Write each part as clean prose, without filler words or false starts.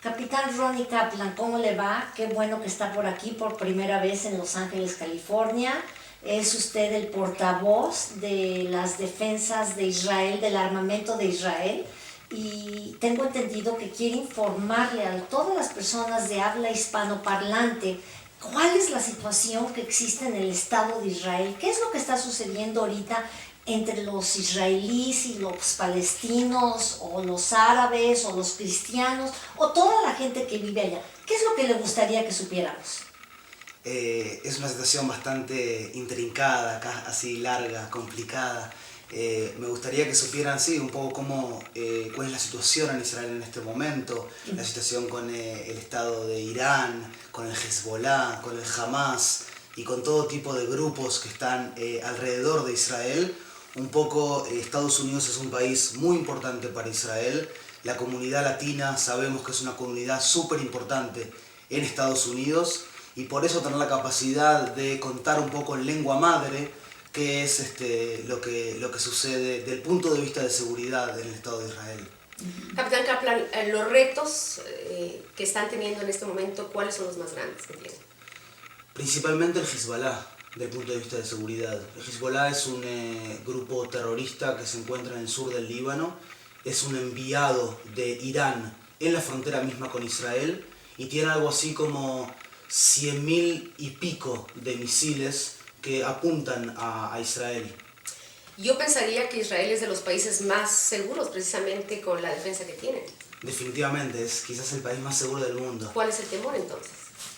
Capitán Ronnie Kaplan, ¿cómo le va? Qué bueno que está por aquí por primera vez en Los Ángeles, California. Es usted el portavoz de las defensas de Israel, del armamento de Israel. Y tengo entendido que quiere informarle a todas las personas de habla hispanoparlante cuál es la situación que existe en el Estado de Israel, qué es lo que está sucediendo ahorita entre los israelíes y los palestinos, o los árabes, o los cristianos, o toda la gente que vive allá. ¿Qué es lo que le gustaría que supiéramos? Es una situación bastante intrincada, así larga, complicada. Me gustaría que supieran, sí, un poco cuál es la situación en Israel en este momento, la situación con el Estado de Irán, con el Hezbollah, con el Hamas y con todo tipo de grupos que están alrededor de Israel. Un poco Estados Unidos es un país muy importante para Israel. La comunidad latina sabemos que es una comunidad súper importante en Estados Unidos y por eso tener la capacidad de contar un poco en lengua madre qué es lo que sucede desde el punto de vista de seguridad en el Estado de Israel. Capitán Kaplan, los retos que están teniendo en este momento, ¿cuáles son los más grandes que tienen? Principalmente el Hezbollah, desde el punto de vista de seguridad. El Hezbollah es un grupo terrorista que se encuentra en el sur del Líbano, es un enviado de Irán en la frontera misma con Israel y tiene algo así como 100.000 y pico de misiles que apuntan a Israel. Yo pensaría que Israel es de los países más seguros precisamente con la defensa que tienen. Definitivamente, es quizás el país más seguro del mundo. ¿Cuál es el temor entonces?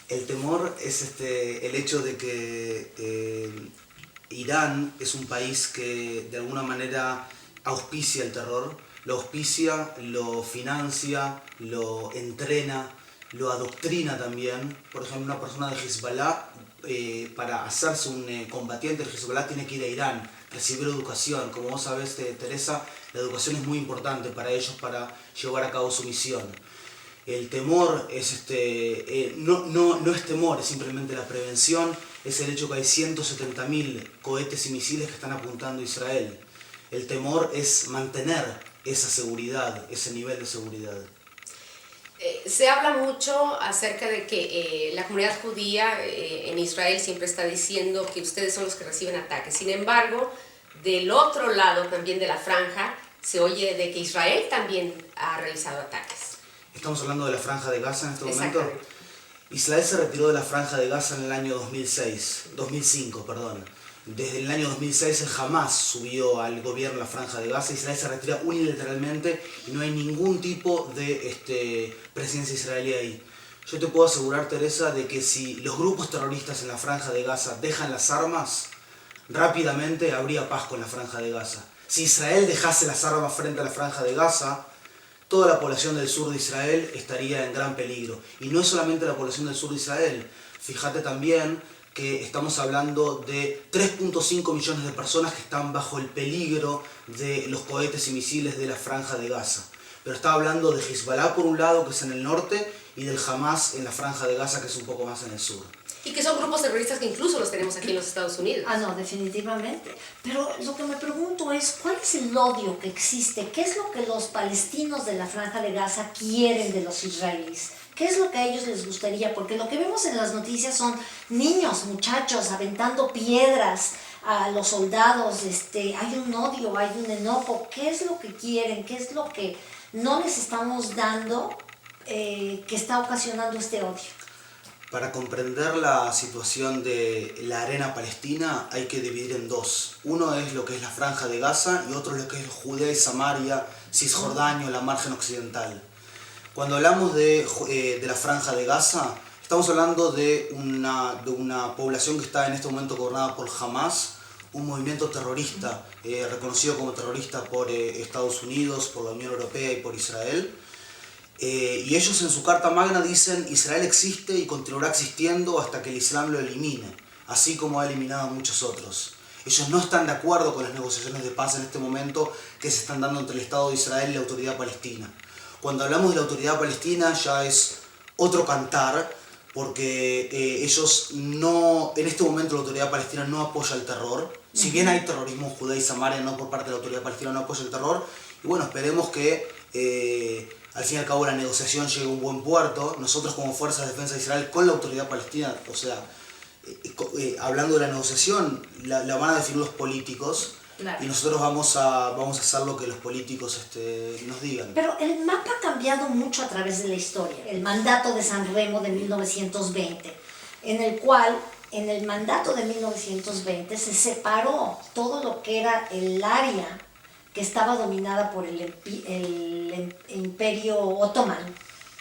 El temor es el hecho de que Irán es un país que de alguna manera auspicia el terror, lo auspicia, lo financia, lo entrena, lo adoctrina también. Por ejemplo, una persona de Hezbollah, para hacerse un combatiente del Hezbollah tiene que ir a Irán, recibir educación. Como vos sabés, Teresa, la educación es muy importante para ellos para llevar a cabo su misión. El temor es no es temor, es simplemente la prevención, es el hecho que hay 170.000 cohetes y misiles que están apuntando a Israel. El temor es mantener esa seguridad, ese nivel de seguridad. Se habla mucho acerca de que la comunidad judía en Israel siempre está diciendo que ustedes son los que reciben ataques. Sin embargo, del otro lado también de la franja se oye de que Israel también ha realizado ataques. Estamos hablando de la Franja de Gaza en este momento. Israel se retiró de la Franja de Gaza en el año 2005. Desde el año 2006 el Hamas subió al gobierno la Franja de Gaza. Israel se retira unilateralmente y no hay ningún tipo de presencia israelí ahí. Yo te puedo asegurar, Teresa, de que si los grupos terroristas en la Franja de Gaza dejan las armas, rápidamente habría paz con la Franja de Gaza. Si Israel dejase las armas frente a la Franja de Gaza, toda la población del sur de Israel estaría en gran peligro. Y no es solamente la población del sur de Israel. Fíjate también que estamos hablando de 3.5 millones de personas que están bajo el peligro de los cohetes y misiles de la Franja de Gaza. Pero está hablando de Hezbollah por un lado, que es en el norte, y del Hamas en la Franja de Gaza, que es un poco más en el sur. Y que son grupos terroristas que incluso los tenemos aquí en los Estados Unidos. Ah, no, definitivamente. Pero lo que me pregunto es, ¿cuál es el odio que existe? ¿Qué es lo que los palestinos de la Franja de Gaza quieren de los israelíes? ¿Qué es lo que a ellos les gustaría? Porque lo que vemos en las noticias son niños, muchachos, aventando piedras a los soldados. Hay un odio, hay un enojo. ¿Qué es lo que quieren? ¿Qué es lo que no les estamos dando que está ocasionando este odio? Para comprender la situación de la arena palestina hay que dividir en dos. Uno es lo que es la Franja de Gaza y otro es lo que es Judea y Samaria, Cisjordania, la margen occidental. Cuando hablamos de la Franja de Gaza, estamos hablando de una población que está en este momento gobernada por Hamas, un movimiento terrorista reconocido como terrorista por Estados Unidos, por la Unión Europea y por Israel. Y ellos en su carta magna dicen: Israel existe y continuará existiendo hasta que el Islam lo elimine, así como ha eliminado a muchos otros. Ellos no están de acuerdo con las negociaciones de paz en este momento que se están dando entre el Estado de Israel y la Autoridad Palestina. Cuando hablamos de la Autoridad Palestina ya es otro cantar, porque ellos no, en este momento la Autoridad Palestina no apoya el terror. Si bien hay terrorismo en Judea y Samaria, no por parte de la Autoridad Palestina no apoya el terror. Y bueno, esperemos que al fin y al cabo la negociación llegue a un buen puerto. Nosotros como Fuerzas de Defensa de Israel con la autoridad palestina, o sea, hablando de la negociación, la van a definir los políticos. Claro. Y nosotros vamos a hacer lo que los políticos nos digan. Pero el mapa ha cambiado mucho a través de la historia. El mandato de San Remo de 1920, en el cual, en el mandato de 1920, se separó todo lo que era el área que estaba dominada por el imperio otomano.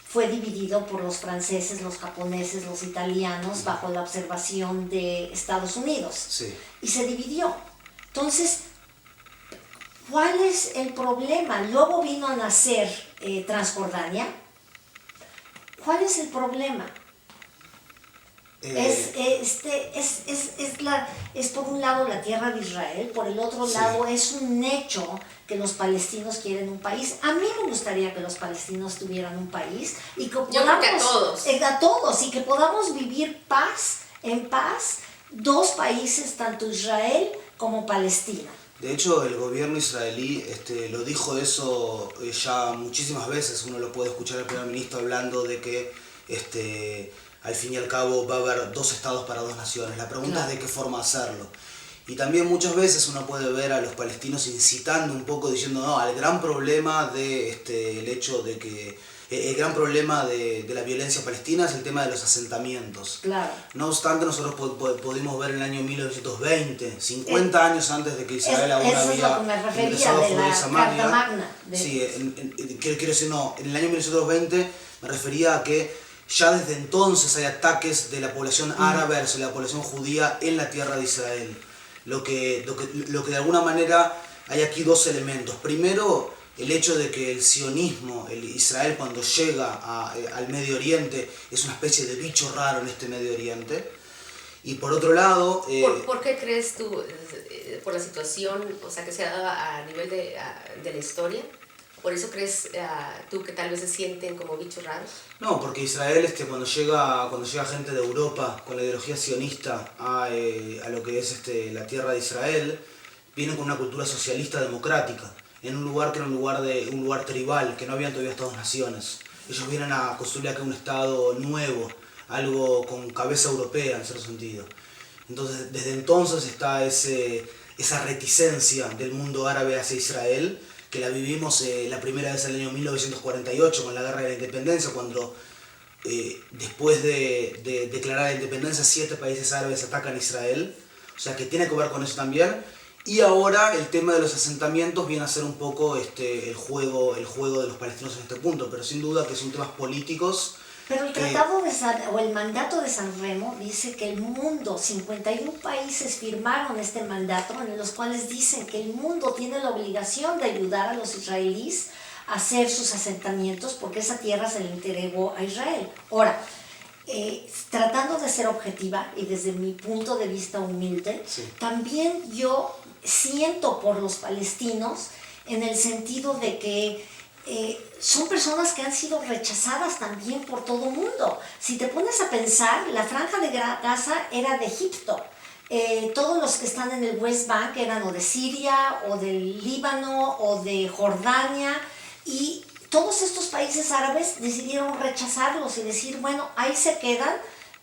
Fue dividido por los franceses, los japoneses, los italianos, bajo la observación de Estados Unidos. Sí. Y se dividió. Entonces, ¿cuál es el problema? Luego vino a nacer Transjordania. ¿Cuál es el problema? Es por un lado la tierra de Israel, por el otro lado es un hecho que los palestinos quieren un país. A mí me gustaría que los palestinos tuvieran un país y que podamos, yo creo que a todos. A todos, y que podamos vivir en paz, dos países, tanto Israel como Palestina. De hecho, el gobierno israelí lo dijo eso ya muchísimas veces. Uno lo puede escuchar al primer ministro hablando de que al fin y al cabo va a haber dos estados para dos naciones. La pregunta es de qué forma hacerlo. Y también muchas veces uno puede ver a los palestinos incitando un poco, diciendo, no, el gran problema el hecho de que el gran problema de la violencia palestina es el tema de los asentamientos. Claro. No obstante, nosotros pudimos ver en el año 1920, 50 años antes de que Israel aún había ingresado a Judea y Samaria. Carta Magna. Sí, quiero decir, no, en el año 1920 me refería a que ya desde entonces hay ataques de la población árabe hacia la población judía en la tierra de Israel. Lo que de alguna manera hay aquí dos elementos. Primero, el hecho de que el sionismo, el Israel cuando llega al Medio Oriente es una especie de bicho raro en este Medio Oriente. Y por otro lado... ¿Por qué crees tú, por la situación, o sea, que se ha dado a nivel de la historia? ¿Por eso crees tú que tal vez se sienten como bichos raros? No, porque Israel cuando llega gente de Europa con la ideología sionista a lo que es la tierra de Israel, vienen con una cultura socialista democrática, en un lugar que era un lugar tribal, que no habían todavía estados-naciones. Ellos vienen a construir acá un estado nuevo, algo con cabeza europea en cierto sentido. Entonces, desde entonces está esa reticencia del mundo árabe hacia Israel, que la vivimos la primera vez en el año 1948 con la Guerra de la Independencia, cuando después de declarar la independencia 7 países árabes atacan a Israel, o sea que tiene que ver con eso también. Y ahora el tema de los asentamientos viene a ser un poco el juego de los palestinos en este punto, pero sin duda que son temas políticos. Pero el el mandato de San Remo dice que el mundo, 51 países firmaron este mandato en los cuales dicen que el mundo tiene la obligación de ayudar a los israelíes a hacer sus asentamientos porque esa tierra se le entregó a Israel. Ahora, tratando de ser objetiva y desde mi punto de vista humilde, también yo siento por los palestinos en el sentido de que son personas que han sido rechazadas también por todo el mundo. Si te pones a pensar, la franja de Gaza era de Egipto. Todos los que están en el West Bank eran o de Siria, o del Líbano, o de Jordania, y todos estos países árabes decidieron rechazarlos y decir, bueno, ahí se quedan,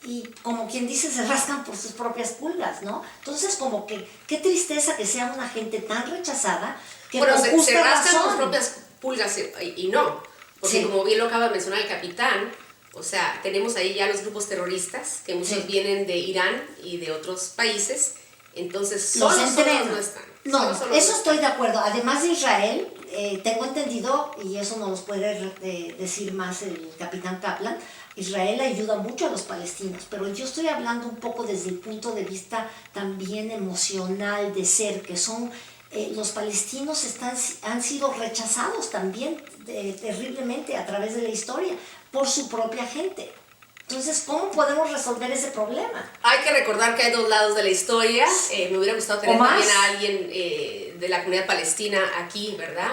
y como quien dice, se rascan por sus propias pulgas, ¿no? Entonces, como que, qué tristeza que sea una gente tan rechazada, que bueno, por se justa rascan razón, sus propias pulgas y no, porque como bien lo acaba de mencionar el capitán, o sea, tenemos ahí ya los grupos terroristas, que muchos vienen de Irán y de otros países, entonces solo no están. No, eso estoy de acuerdo. Además de Israel, tengo entendido, y eso nos lo puede decir más el capitán Kaplan, Israel ayuda mucho a los palestinos, pero yo estoy hablando un poco desde el punto de vista también emocional de ser, que son... los palestinos han sido rechazados también terriblemente a través de la historia por su propia gente. Entonces, ¿cómo podemos resolver ese problema? Hay que recordar que hay dos lados de la historia. Me hubiera gustado tener también a alguien de la comunidad palestina aquí, ¿verdad?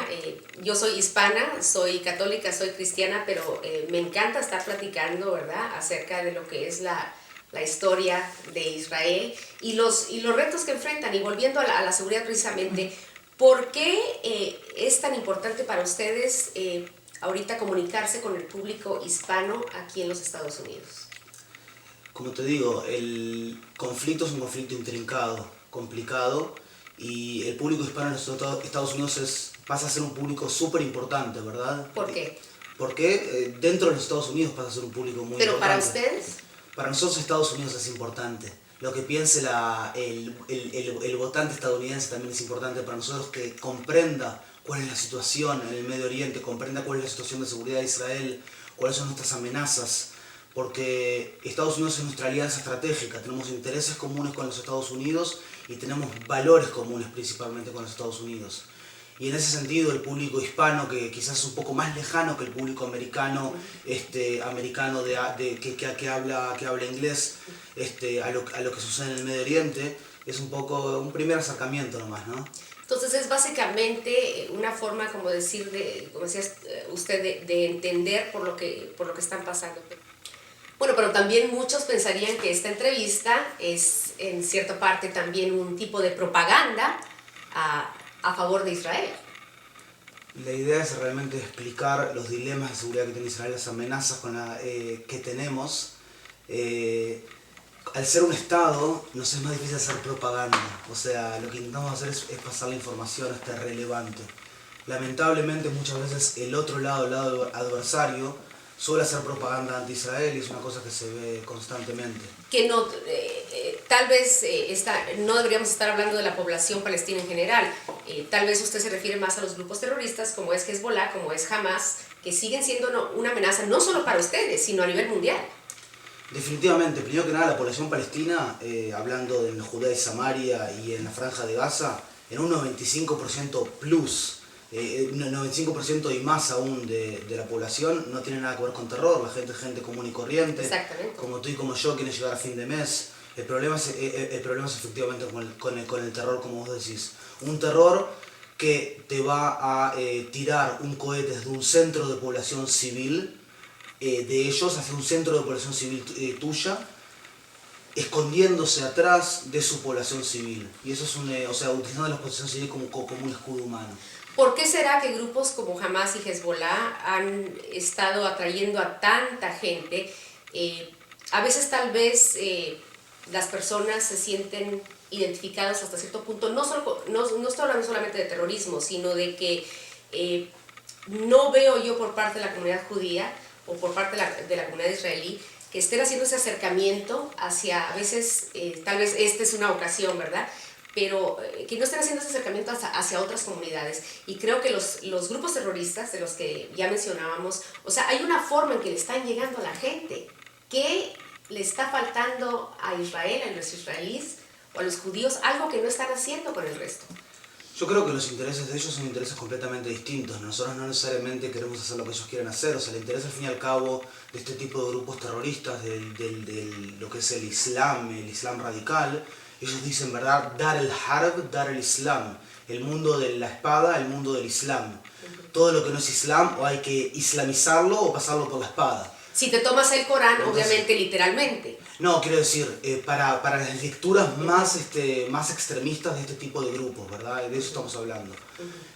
Yo soy hispana, soy católica, soy cristiana, pero me encanta estar platicando, ¿verdad?, acerca de lo que es la historia de Israel y los retos que enfrentan. Y volviendo a la seguridad precisamente, ¿por qué es tan importante para ustedes ahorita comunicarse con el público hispano aquí en los Estados Unidos? Como te digo, el conflicto es un conflicto intrincado, complicado, y el público hispano en los Estados Unidos pasa a ser un público súper importante, ¿verdad? ¿Por qué? Porque dentro de los Estados Unidos pasa a ser un público muy ¿Pero importante. para ustedes? Para nosotros Estados Unidos es importante. Lo que piense el votante estadounidense también es importante para nosotros, que comprenda cuál es la situación en el Medio Oriente, comprenda cuál es la situación de seguridad de Israel, cuáles son nuestras amenazas, porque Estados Unidos es nuestra alianza estratégica, tenemos intereses comunes con los Estados Unidos y tenemos valores comunes principalmente con los Estados Unidos. Y en ese sentido el público hispano, que quizás es un poco más lejano que el público americano, americano que habla inglés, a lo que sucede en el Medio Oriente, es un poco un primer acercamiento nomás, ¿no? Entonces es básicamente una forma, como decir, como decía usted, de entender por lo que están pasando. Bueno, pero también muchos pensarían que esta entrevista es en cierta parte también un tipo de propaganda a favor de Israel. La idea es realmente explicar los dilemas de seguridad que tiene Israel, las amenazas que tenemos. Al ser un Estado, nos es más difícil hacer propaganda. O sea, lo que intentamos hacer es pasar la información relevante. Lamentablemente, muchas veces el otro lado, el lado adversario, suele hacer propaganda anti-Israel y es una cosa que se ve constantemente. Que no, tal vez no deberíamos estar hablando de la población palestina en general. Tal vez usted se refiere más a los grupos terroristas como es Hezbollah, como es Hamas, que siguen siendo una amenaza no solo para ustedes, sino a nivel mundial. Definitivamente, primero que nada, la población palestina, hablando en Judea y Samaria y en la Franja de Gaza, en un 95% plus, 95% y más aún de la población no tiene nada que ver con terror. La gente es gente común y corriente, Exactamente. como tú y como yo, quieren llegar a fin de mes. El problema es efectivamente con el terror, como vos decís. Un terror que te va a tirar un cohete desde un centro de población civil, de ellos hacia un centro de población civil tuya, escondiéndose atrás de su población civil. Y eso es utilizando la población civil como un escudo humano. ¿Por qué será que grupos como Hamas y Hezbollah han estado atrayendo a tanta gente? A veces tal vez las personas se sienten identificadas hasta cierto punto. No estoy hablando solamente de terrorismo, sino de que no veo yo por parte de la comunidad judía o por parte de la comunidad israelí que estén haciendo ese acercamiento hacia, a veces, tal vez esta es una ocasión, ¿verdad?, pero que no estén haciendo ese acercamiento hacia otras comunidades. Y creo que los grupos terroristas, de los que ya mencionábamos, o sea, hay una forma en que le están llegando a la gente. ¿Qué le está faltando a Israel, a los israelíes o a los judíos? Algo que no están haciendo con el resto. Yo creo que los intereses de ellos son intereses completamente distintos. Nosotros no necesariamente queremos hacer lo que ellos quieren hacer. O sea, el interés al fin y al cabo de este tipo de grupos terroristas, de lo que es el Islam radical, ellos dicen, ¿verdad? Dar el Harb, dar el Islam. El mundo de la espada, el mundo del Islam. Todo lo que no es Islam, o hay que islamizarlo o pasarlo por la espada. Si te tomas el Corán, Entonces, obviamente, literalmente. No, quiero decir, para las lecturas más extremistas de este tipo de grupos, ¿verdad? De eso estamos hablando.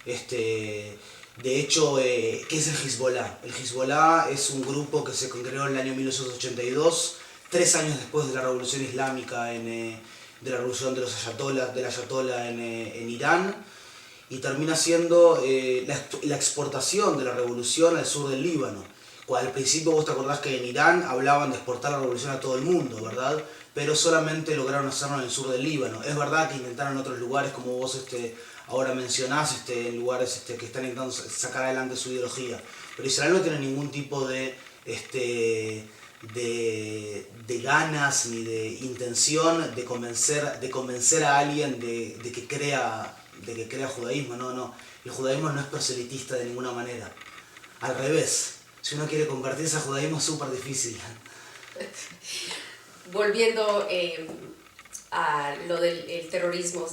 De hecho, ¿qué es el Hezbollah? El Hezbollah es un grupo que se creó en el año 1982, 3 años después de la Revolución Islámica, de la revolución del ayatollah en Irán, y termina siendo la exportación de la revolución al sur del Líbano. Al principio vos te acordás que en Irán hablaban de exportar la revolución a todo el mundo, ¿verdad? Pero solamente lograron hacerlo en el sur del Líbano. Es verdad que intentaron en otros lugares, como vos ahora mencionás, en lugares que están intentando sacar adelante su ideología. Pero Israel no tiene ningún tipo de ganas ni de intención de convencer a alguien de que crea judaísmo. No. El judaísmo no es proselitista de ninguna manera. Al revés. Si uno quiere convertirse a judaísmo es súper difícil. Volviendo a lo del terrorismo,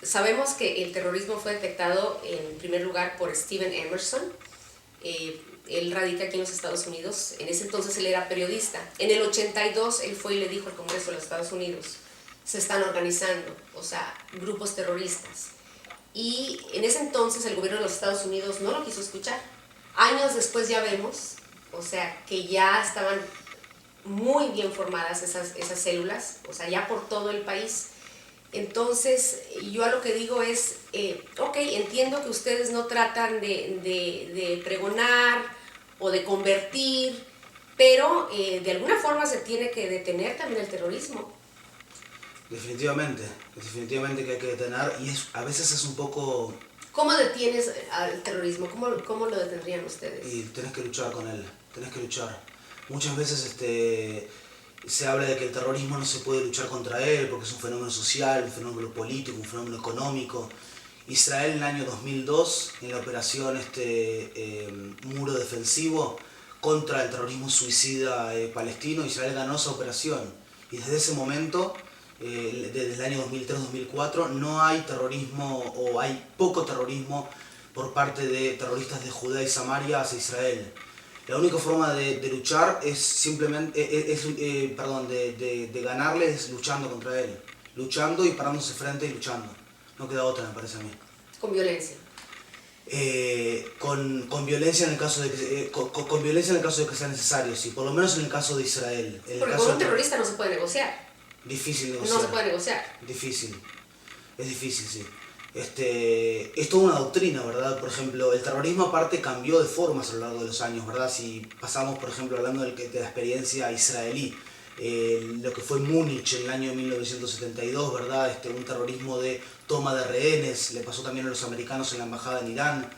sabemos que el terrorismo fue detectado en primer lugar por Steven Emerson. Él radica aquí en los Estados Unidos. En ese entonces él era periodista. En el 82 él fue y le dijo al Congreso de los Estados Unidos, se están organizando, o sea, grupos terroristas. Y en ese entonces el gobierno de los Estados Unidos no lo quiso escuchar. Años después ya vemos, o sea, que ya estaban muy bien formadas esas células, o sea, ya por todo el país. Entonces, yo a lo que digo es, ok, entiendo que ustedes no tratan de pregonar o de convertir, pero de alguna forma se tiene que detener también el terrorismo. Definitivamente que hay que detener, y a veces es un poco... ¿Cómo detienes al terrorismo? ¿Cómo lo detendrían ustedes? Y tenés que luchar con él, tenés que luchar. Muchas veces se habla de que el terrorismo no se puede luchar contra él porque es un fenómeno social, un fenómeno político, un fenómeno económico. Israel en el año 2002, en la operación Muro Defensivo contra el terrorismo suicida palestino, Israel ganó esa operación. Y desde ese momento, desde el año 2003-2004, no hay terrorismo, o hay poco terrorismo por parte de terroristas de Judea y Samaria hacia Israel. La única forma de luchar es simplemente, de ganarle es luchando contra él. Luchando y parándose frente y luchando. No queda otra, me parece a mí. Con violencia. Con violencia en el caso de que, con violencia en el caso de que sea necesario, sí. Por lo menos en el caso de Israel. Porque con un terrorista no se puede negociar. Difícil negociar. No se puede negociar. Difícil. Es difícil, sí. Es toda una doctrina, ¿verdad? Por ejemplo, el terrorismo aparte cambió de formas a lo largo de los años, ¿verdad? Si pasamos, por ejemplo, hablando de la experiencia israelí, lo que fue Múnich en el año 1972, ¿verdad? Un terrorismo de toma de rehenes, le pasó también a los americanos en la embajada en Irán,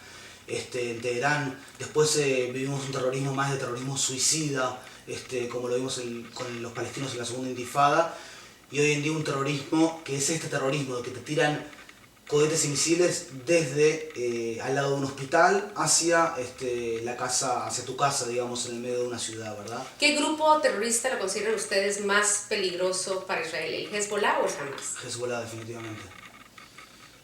en Teherán. Después vivimos un terrorismo más de terrorismo suicida, como lo vimos con los palestinos en la segunda intifada, y hoy en día un terrorismo que es este terrorismo, de que te tiran cohetes y misiles desde al lado de un hospital hacia la casa, hacia tu casa, digamos, en el medio de una ciudad, ¿verdad? ¿Qué grupo terrorista lo consideran ustedes más peligroso para Israel? ¿El Hezbollah o el Hamas? Hezbollah, definitivamente.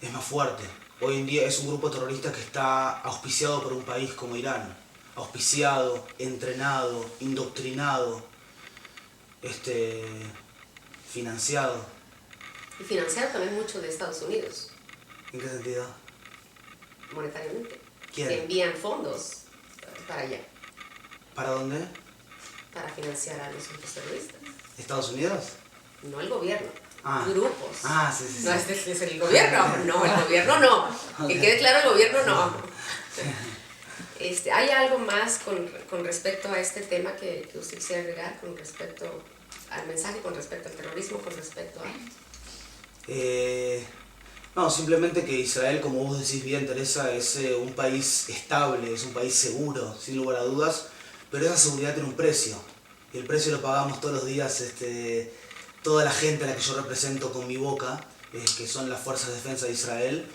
Es más fuerte. Hoy en día es un grupo terrorista que está auspiciado por un país como Irán. Auspiciado, entrenado, indoctrinado, financiado. Y financiado también mucho de Estados Unidos. ¿En qué sentido? Monetariamente. ¿Quién? Se envían fondos para allá. ¿Para dónde? Para financiar a los grupos terroristas. ¿Estados Unidos? No el gobierno. Ah. Grupos. Ah, sí, sí, sí. No, es el gobierno. No, el gobierno no. Okay. Que quede claro, el gobierno no. ¿Hay algo más con respecto a este tema que usted quisiera agregar con respecto al mensaje, con respecto al terrorismo, con respecto a...? No, simplemente que Israel, como vos decís bien, Teresa, es un país estable, es un país seguro, sin lugar a dudas, pero esa seguridad tiene un precio. Y el precio lo pagamos todos los días toda la gente a la que yo represento con mi boca, que son las fuerzas de defensa de Israel,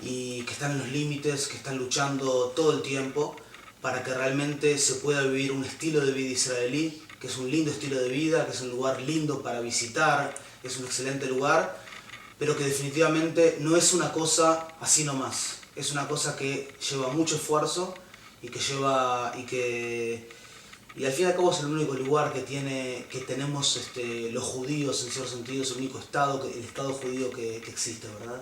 y que están en los límites, que están luchando todo el tiempo para que realmente se pueda vivir un estilo de vida israelí, que es un lindo estilo de vida, que es un lugar lindo para visitar, es un excelente lugar, pero que definitivamente no es una cosa así nomás. Es una cosa que lleva mucho esfuerzo y y al fin y al cabo es el único lugar que tenemos los judíos, en cierto sentido, es el único estado, el estado judío que existe, ¿verdad?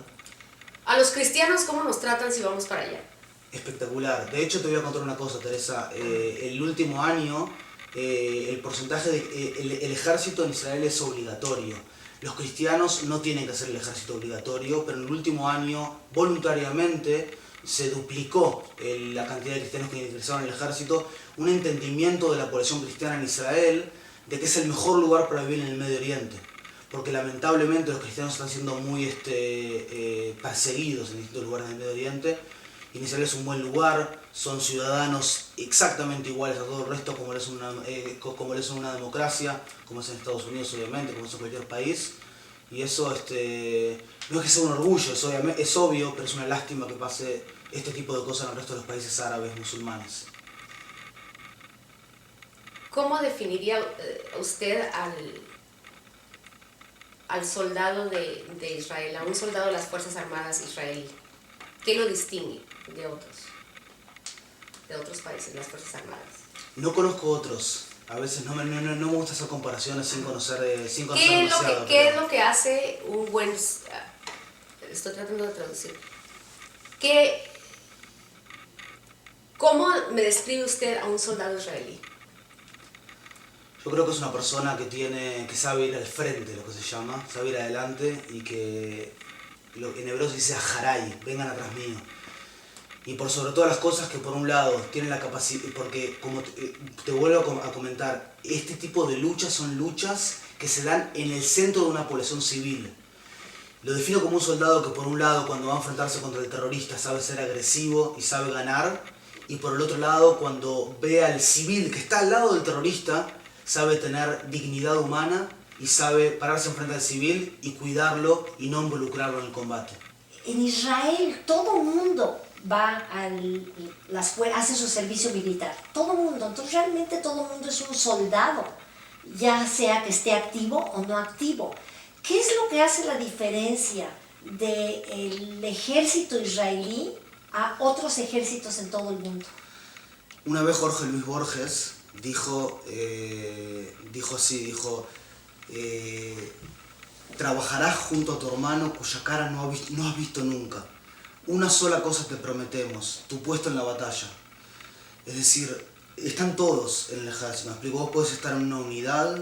A los cristianos, ¿cómo nos tratan si vamos para allá? Espectacular. De hecho, te voy a contar una cosa, Teresa. El último año, el porcentaje el ejército en Israel es obligatorio. Los cristianos no tienen que hacer el ejército obligatorio, pero en el último año, voluntariamente, se duplicó la cantidad de cristianos que ingresaron en el ejército, un entendimiento de la población cristiana en Israel de que es el mejor lugar para vivir en el Medio Oriente, porque lamentablemente los cristianos están siendo muy perseguidos en distintos lugares del Medio Oriente, y en Israel es un buen lugar, son ciudadanos exactamente iguales a todo el resto, como lo es una democracia, como es en Estados Unidos obviamente, como es en cualquier país. Y eso no es que sea un orgullo, es obvio, pero es una lástima que pase este tipo de cosas en el resto de los países árabes, musulmanes. ¿Cómo definiría usted al soldado de Israel, a un soldado de las Fuerzas Armadas israelí? ¿Qué lo distingue de otros países, las Fuerzas Armadas? No conozco otros. A veces no me gusta hacer comparaciones sin conocer demasiado. ¿Qué es lo que hace un buen... Estoy tratando de traducir. ¿Qué ¿Cómo me describe usted a un soldado israelí? Yo creo que es una persona que sabe ir al frente, lo que se llama, sabe ir adelante y que en hebreo se dice ajaray, vengan atrás mío. Y por sobre todas las cosas que por un lado tienen la capacidad, porque como te vuelvo a comentar, este tipo de luchas son luchas que se dan en el centro de una población civil. Lo defino como un soldado que por un lado cuando va a enfrentarse contra el terrorista sabe ser agresivo y sabe ganar, y por el otro lado cuando ve al civil que está al lado del terrorista, sabe tener dignidad humana y sabe pararse enfrente al civil y cuidarlo y no involucrarlo en el combate. En Israel todo el mundo va hace su servicio militar, todo el mundo, entonces realmente todo el mundo es un soldado, ya sea que esté activo o no activo. ¿Qué es lo que hace la diferencia del ejército israelí a otros ejércitos en todo el mundo? Una vez Jorge Luis Borges dijo trabajarás junto a tu hermano cuya cara no has visto nunca. Una sola cosa te prometemos, tu puesto en la batalla. Es decir, están todos en el ejército. ¿Me explico? Vos podés estar en una unidad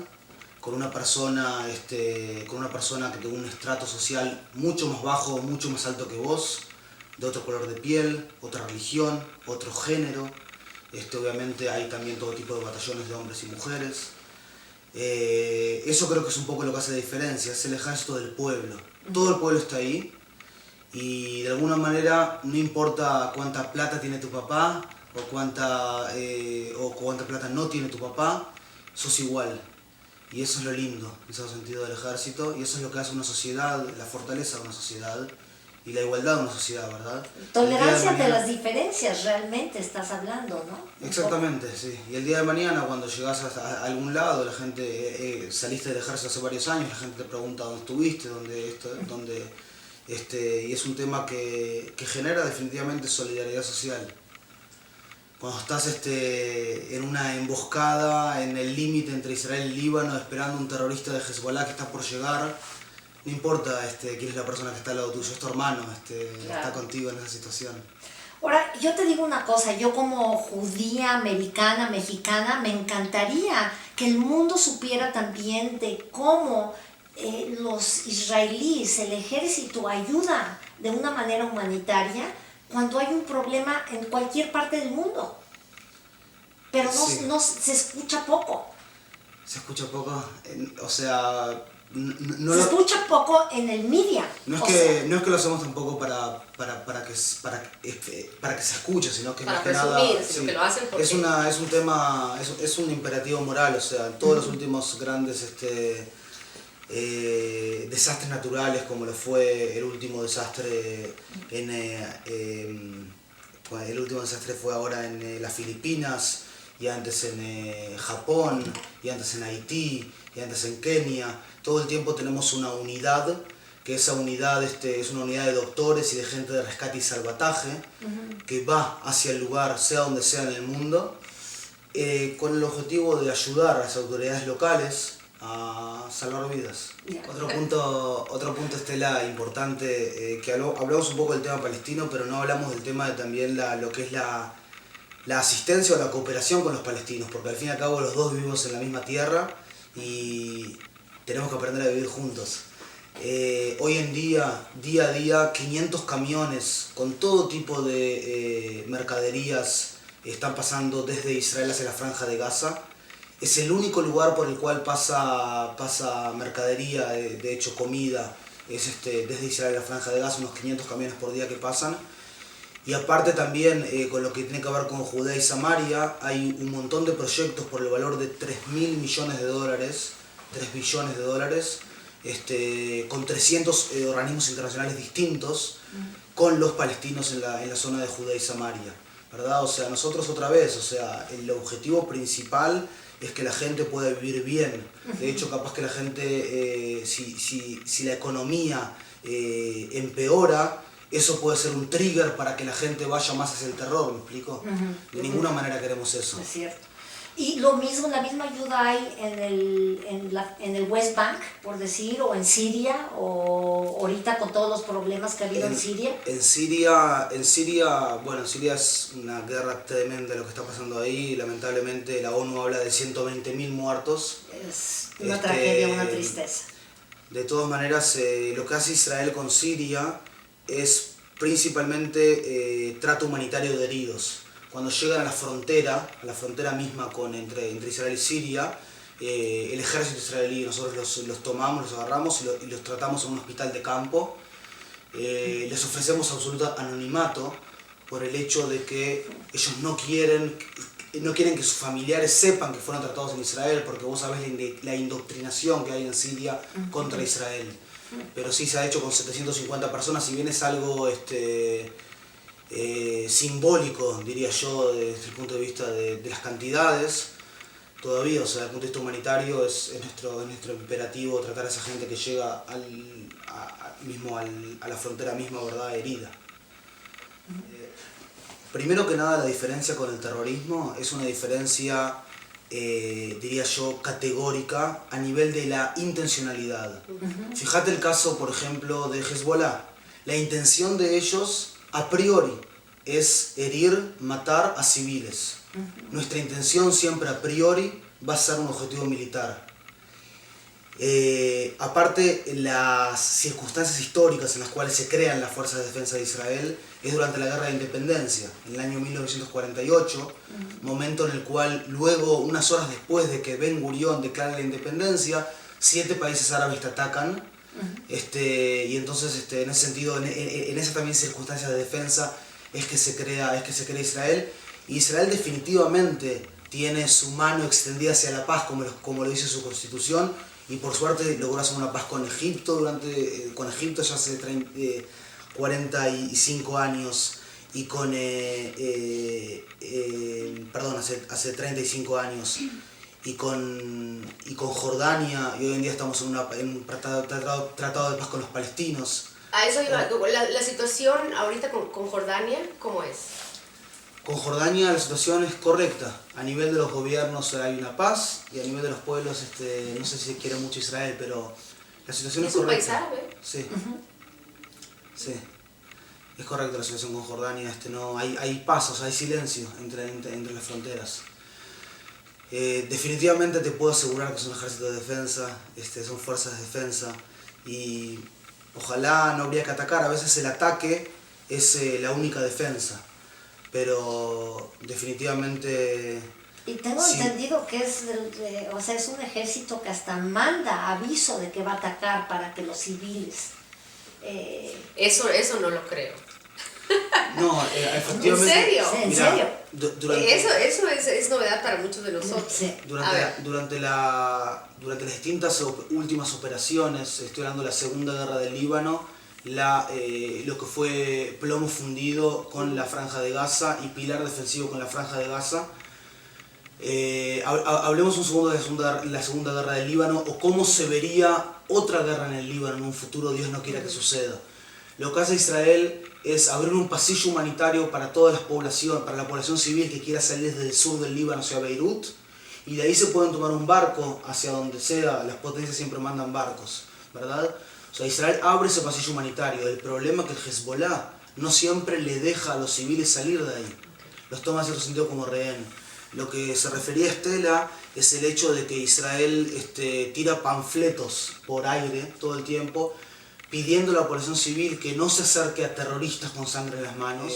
con una persona que tiene un estrato social mucho más bajo o mucho más alto que vos, de otro color de piel, otra religión, otro género. Obviamente hay también todo tipo de batallones de hombres y mujeres. Eso creo que es un poco lo que hace la diferencia, es el ejército del pueblo. Todo el pueblo está ahí y de alguna manera no importa cuánta plata tiene tu papá o cuánta plata no tiene tu papá, sos igual. Y eso es lo lindo, en ese sentido del ejército, y eso es lo que hace una sociedad, la fortaleza de una sociedad y la igualdad de una sociedad, ¿verdad? Tolerancia ante las diferencias, realmente estás hablando, ¿no? Exactamente, sí. Y el día de mañana, cuando llegas a algún lado, la gente, saliste del ejército hace varios años, la gente te pregunta dónde estuviste, y es un tema que genera definitivamente solidaridad social. Cuando estás en una emboscada en el límite entre Israel y Líbano esperando un terrorista de Hezbollah que está por llegar, no importa quién es la persona que está al lado tuyo, es tu hermano, Claro. Está contigo en esa situación. Ahora, yo te digo una cosa, yo como judía, americana, mexicana, me encantaría que el mundo supiera también de cómo los israelíes, el ejército, ayuda de una manera humanitaria cuando hay un problema en cualquier parte del mundo. Pero Sí. se escucha poco. Se escucha poco, o sea, no Se lo- escucha poco en el media. no es O que sea, no es que lo hacemos tampoco para que se escuche, sino que Para más que nada presumir, sino que lo hacen porque... es un tema, es un imperativo moral, o sea, en todos los últimos grandes desastres naturales, como lo fue el último desastre el último desastre fue ahora en las Filipinas, y antes en Japón, y antes en Haití, y antes en Kenia. Todo el tiempo tenemos una unidad, que esa unidad es una unidad de doctores y de gente de rescate y salvataje, que va hacia el lugar, sea donde sea en el mundo, con el objetivo de ayudar a las autoridades locales a salvar vidas. Yeah. Otro punto, Estela, importante, que hablamos un poco del tema palestino, pero no hablamos del tema de también lo que es la asistencia o la cooperación con los palestinos, porque al fin y al cabo los dos vivimos en la misma tierra y tenemos que aprender a vivir juntos. Hoy en día a día, 500 camiones con todo tipo de mercaderías están pasando desde Israel hacia la Franja de Gaza. Es el único lugar por el cual pasa mercadería, de hecho comida, es desde Israel a la Franja de Gaza, unos 500 camiones por día que pasan. Y aparte también, con lo que tiene que ver con Judea y Samaria, hay un montón de proyectos por el valor de $3.000 millones, 3 billones de dólares, con 300 organismos internacionales distintos, con los palestinos en la zona de Judea y Samaria, ¿verdad? O sea, nosotros otra vez, o sea, el objetivo principal es que la gente pueda vivir bien. De hecho, capaz que la gente, si la economía empeora, eso puede ser un trigger para que la gente vaya más hacia el terror, ¿me explico? De ninguna manera queremos eso. Es cierto. Y lo mismo, la misma ayuda hay en el West Bank, por decir, o en Siria, o ahorita con todos los problemas que ha habido en Siria. En Siria es una guerra tremenda lo que está pasando ahí. Lamentablemente la ONU habla de 120.000 muertos. Es una tragedia, una tristeza. De todas maneras, lo que hace Israel con Siria es principalmente trato humanitario de heridos. Cuando llegan a la frontera misma entre Israel y Siria, el ejército israelí, nosotros los tomamos, los agarramos y los tratamos en un hospital de campo. Les ofrecemos absoluto anonimato por el hecho de que ellos no quieren que sus familiares sepan que fueron tratados en Israel, porque vos sabés la indoctrinación que hay en Siria contra Israel. Pero sí se ha hecho con 750 personas, si bien es algo simbólico, diría yo, desde el punto de vista de las cantidades, todavía, o sea, desde el punto de vista humanitario es nuestro imperativo tratar a esa gente que llega a la frontera misma, ¿verdad?, herida. Primero que nada, la diferencia con el terrorismo es una diferencia, diría yo, categórica a nivel de la intencionalidad. Fíjate el caso, por ejemplo, de Hezbollah. La intención de ellos, a priori, es herir, matar a civiles. Nuestra intención siempre, a priori, va a ser un objetivo militar. Aparte, las circunstancias históricas en las cuales se crean las fuerzas de defensa de Israel es durante la Guerra de Independencia, en el año 1948, momento en el cual luego, unas horas después de que Ben Gurión declara la independencia, 7 países árabes te atacan, y entonces en ese sentido, en esa también circunstancia de defensa es que se crea Israel, y Israel definitivamente tiene su mano extendida hacia la paz, como lo dice su constitución, y por suerte logró hacer una paz con Egipto, ya hace 45 años, y hace 35 años, y con Jordania, y hoy en día estamos en un tratado de paz con los palestinos. A eso iba, la situación ahorita con Jordania, ¿cómo es? Con Jordania la situación es correcta. A nivel de los gobiernos hay una paz, y a nivel de los pueblos, no sé si quiere mucho Israel, pero la situación es correcta. ¿Es un país árabe? Sí. Sí. Es correcta la situación con Jordania. No, hay pasos, hay silencio entre las fronteras. Definitivamente te puedo asegurar que son ejércitos de defensa, son fuerzas de defensa, y ojalá no habría que atacar. A veces el ataque es la única defensa. Pero definitivamente... Y tengo entendido que es un ejército que hasta manda aviso de que va a atacar para que los civiles... Eso no lo creo. No, efectivamente... ¿En serio? ¿En Mira, serio? Eso es novedad para muchos de nosotros. Sí. Durante las distintas últimas operaciones, estoy hablando de la Segunda Guerra del Líbano, lo que fue plomo fundido con la Franja de Gaza y pilar defensivo con la Franja de Gaza. Hablemos un segundo de la Segunda Guerra del Líbano, o cómo se vería otra guerra en el Líbano en un futuro, Dios no quiera que suceda. Lo que hace Israel es abrir un pasillo humanitario para toda la población civil que quiera salir desde el sur del Líbano hacia Beirut, y de ahí se pueden tomar un barco hacia donde sea. Las potencias siempre mandan barcos, ¿verdad? O sea, Israel abre ese pasillo humanitario. El problema es que el Hezbollah no siempre le deja a los civiles salir de ahí. Los toma en cierto sentido como rehén. Lo que se refería a Estela es el hecho de que Israel tira panfletos por aire todo el tiempo, pidiendo a la población civil que no se acerque a terroristas con sangre en las manos.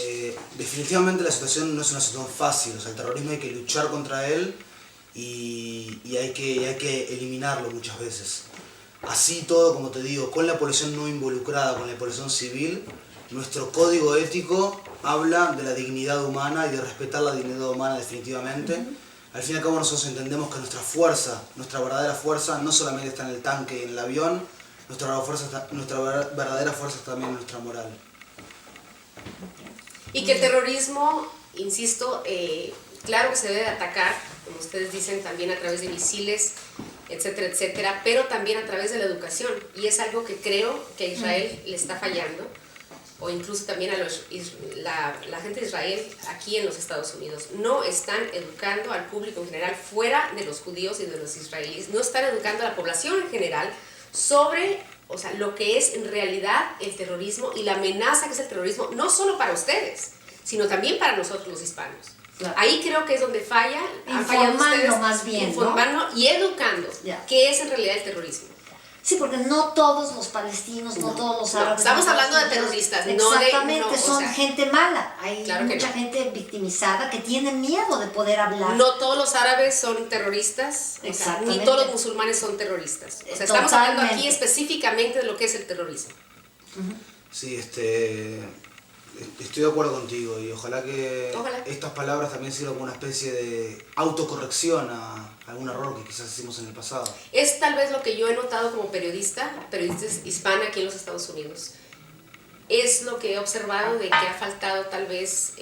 Definitivamente la situación no es una situación fácil. O sea, el terrorismo hay que luchar contra él y hay que eliminarlo muchas veces. Así todo, como te digo, con la población no involucrada, con la población civil, nuestro código ético habla de la dignidad humana y de respetar la dignidad humana definitivamente. Al fin y al cabo nosotros entendemos que nuestra verdadera fuerza, no solamente está en el tanque y en el avión, nuestra verdadera fuerza está también en nuestra moral. Y que el terrorismo, insisto, claro que se debe atacar, como ustedes dicen, también a través de misiles, etcétera, etcétera, pero también a través de la educación. Y es algo que creo que a Israel le está fallando, o incluso también a la gente de Israel aquí en los Estados Unidos, no están educando al público en general, fuera de los judíos y de los israelíes, no están educando a la población en general sobre, o sea, lo que es en realidad el terrorismo y la amenaza que es el terrorismo, no solo para ustedes, sino también para nosotros los hispanos. Claro. Ahí creo que es donde falla, han fallado Informando ustedes, más bien, informando, ¿no? Y educando qué es en realidad el terrorismo. Sí, porque no todos los palestinos, no todos los árabes. Estamos hablando de terroristas, exactamente, no de... son gente mala. Hay claro mucha gente victimizada que tiene miedo de poder hablar. No todos los árabes son terroristas, o sea, ni todos los musulmanes son terroristas. O sea, estamos hablando aquí específicamente de lo que es el terrorismo. Sí, estoy de acuerdo contigo y ojalá que estas palabras también sirvan como una especie de autocorrección a algún error que quizás hicimos en el pasado. Es tal vez lo que yo he notado como periodista hispana aquí en los Estados Unidos. Es lo que he observado de que ha faltado tal vez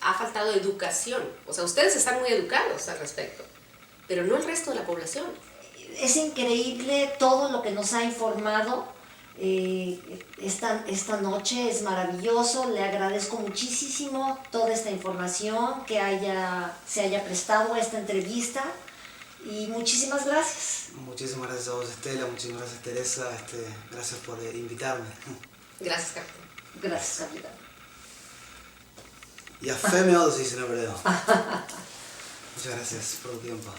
ha faltado educación. O sea, ustedes están muy educados al respecto, pero no el resto de la población. Es increíble todo lo que nos ha informado. Esta noche es maravilloso, le agradezco muchísimo toda esta información que se haya prestado a esta entrevista y muchísimas gracias. Muchísimas gracias a vos, Estela, muchísimas gracias, Teresa, gracias por invitarme. Gracias, capitán. Gracias, capitán. Y a fe me se dice en hebreo. Muchas gracias por tu tiempo.